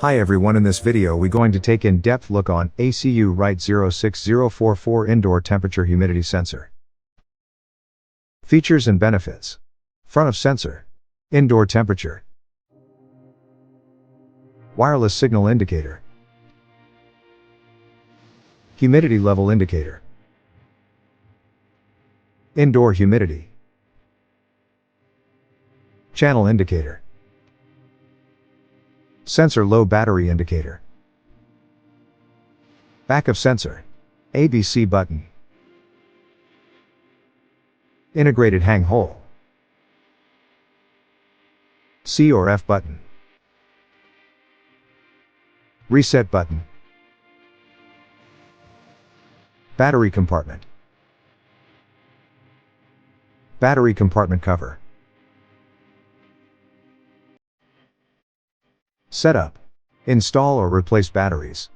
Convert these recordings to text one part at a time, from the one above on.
Hi everyone, in this video we going to take in-depth look on AcuRite 06044 Indoor Temperature Humidity Sensor. Features and benefits. Front of sensor. Indoor temperature. Wireless signal indicator. Humidity level indicator. Indoor humidity. Channel indicator. Sensor low battery indicator. Back of sensor. ABC button. Integrated hang hole. C or F button. Reset button. Battery compartment. Battery compartment cover. Setup. Install or replace batteries.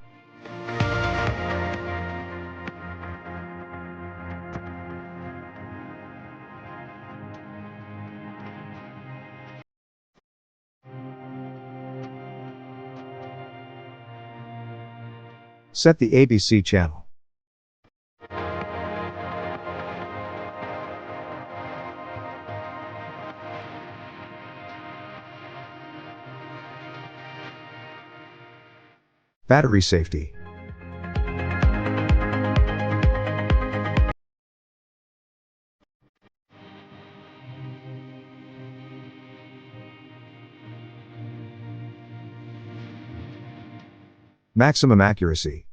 Set the ABC channel. Battery safety. Maximum accuracy.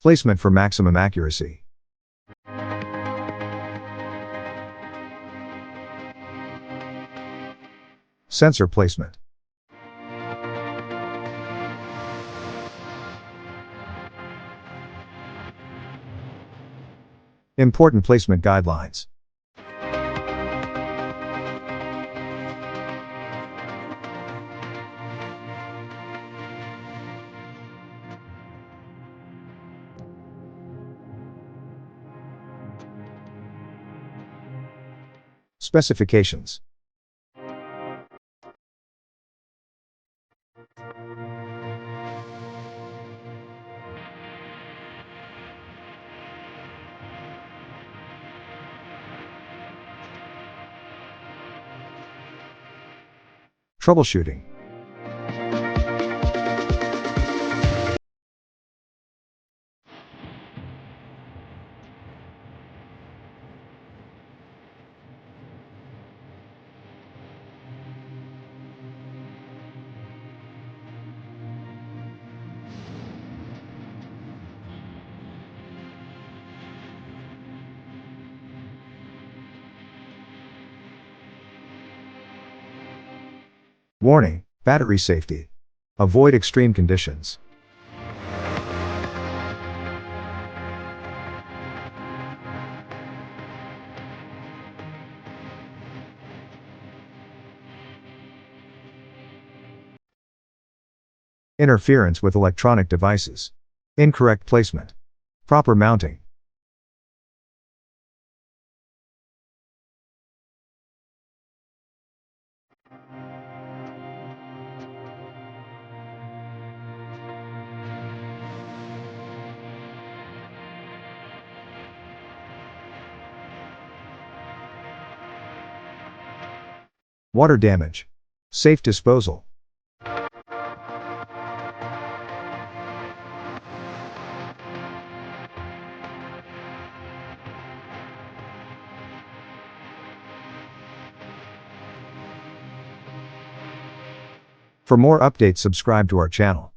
Placement for maximum accuracy. Sensor placement. Important placement guidelines. Specifications. Troubleshooting. Warning, battery safety. Avoid extreme conditions. Interference with electronic devices. Incorrect placement. Proper mounting. Water damage. Safe disposal. For more updates, subscribe to our channel.